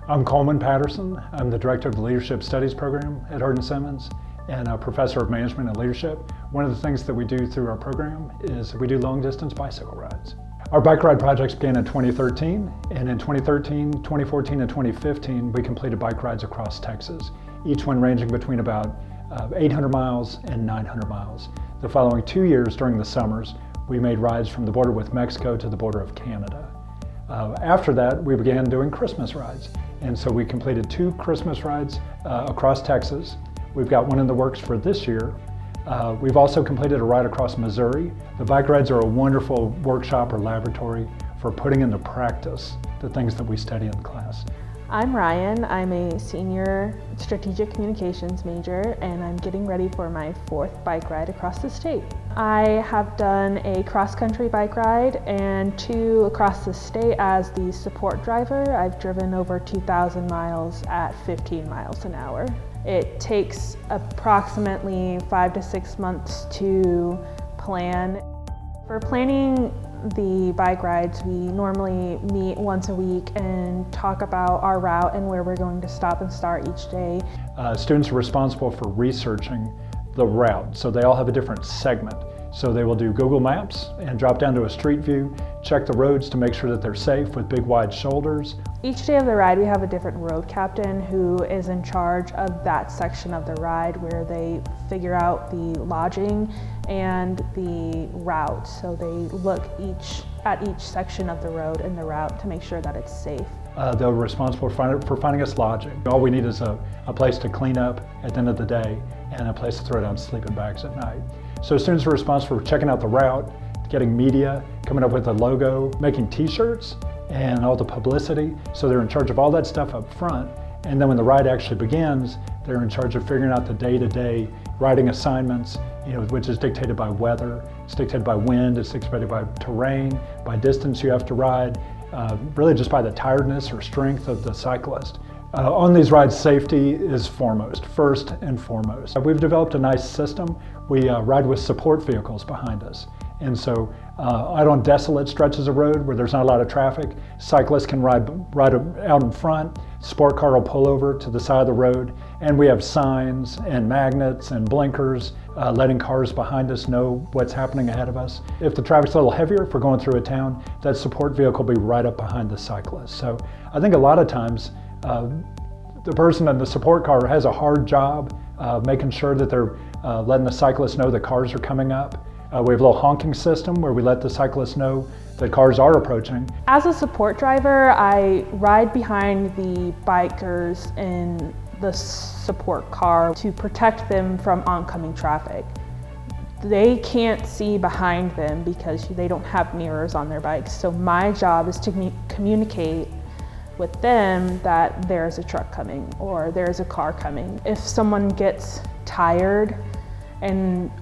I'm Coleman Patterson. I'm the director of the Leadership Studies program at Hardin-Simmons and a professor of management and leadership. One of the things that we do through our program is we do long distance bicycle rides. Our bike ride projects began in 2013, and in 2013, 2014, and 2015, we completed bike rides across Texas, each one ranging between about 800 miles and 900 miles. The following 2 years during the summers, we made rides from the border with Mexico to the border of Canada. After that, we began doing Christmas rides. And so we completed 2 Christmas rides across Texas. We've got one in the works for this year. We've also completed a ride across Missouri. The bike rides are a wonderful workshop or laboratory for putting into practice the things that we study in class. I'm Ryan. I'm a senior strategic communications major, and I'm getting ready for my 4th bike ride across the state. I have done a cross-country bike ride and 2 across the state as the support driver. I've driven over 2,000 miles at 15 miles an hour. It takes approximately 5 to 6 months to plan. For planning the bike rides, we normally meet once a week and talk about our route and where we're going to stop and start each day. Students are responsible for researching the route, so they all have a different segment. So they will do Google Maps and drop down to a street view, check the roads to make sure that they're safe with big wide shoulders. Each day of the ride we have a different road captain who is in charge of that section of the ride where they figure out the lodging and the route. So they look at each section of the road and the route to make sure that it's safe. They're responsible for finding us lodging. All we need is a place to clean up at the end of the day and a place to throw down sleeping bags at night. So students are responsible for checking out the route, getting media, coming up with a logo, making t-shirts and all the publicity. So they're in charge of all that stuff up front. And then when the ride actually begins, they're in charge of figuring out the day-to-day riding assignments, which is dictated by weather, it's dictated by wind, it's dictated by terrain, by distance you have to ride, really just by the tiredness or strength of the cyclist. On these rides, safety is first and foremost. We've developed a nice system. We ride with support vehicles behind us. And so out on desolate stretches of road where there's not a lot of traffic, cyclists can ride out in front, sport car will pull over to the side of the road, and we have signs and magnets and blinkers letting cars behind us know what's happening ahead of us. If the traffic's a little heavier, if we're going through a town, that support vehicle will be right up behind the cyclist. So I think a lot of times the person in the support car has a hard job making sure that they're letting the cyclist know the cars are coming up. We have a little honking system where we let the cyclists know that cars are approaching. As a support driver, I ride behind the bikers in the support car to protect them from oncoming traffic. They can't see behind them because they don't have mirrors on their bikes. So my job is to communicate with them that there's a truck coming or there's a car coming. If someone gets tired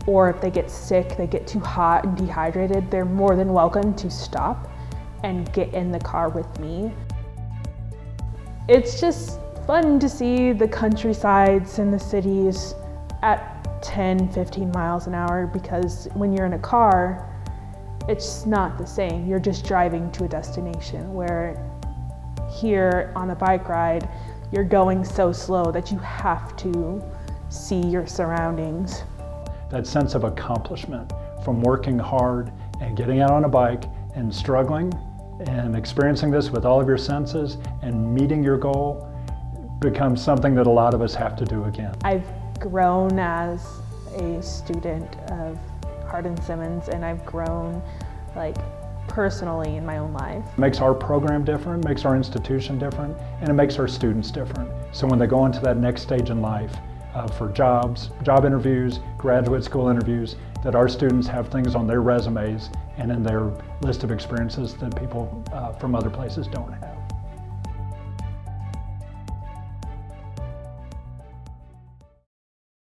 or if they get sick, they get too hot and dehydrated, they're more than welcome to stop and get in the car with me. It's just fun to see the countrysides and the cities at 10, 15 miles an hour, because when you're in a car, it's not the same. You're just driving to a destination, where here on a bike ride, you're going so slow that you have to see your surroundings. That sense of accomplishment from working hard and getting out on a bike and struggling and experiencing this with all of your senses and meeting your goal becomes something that a lot of us have to do again. I've grown as a student of Hardin-Simmons, and I've grown personally in my own life. It makes our program different, makes our institution different, and it makes our students different. So when they go into that next stage in life, for job interviews, graduate school interviews, that our students have things on their resumes and in their list of experiences that people from other places don't have.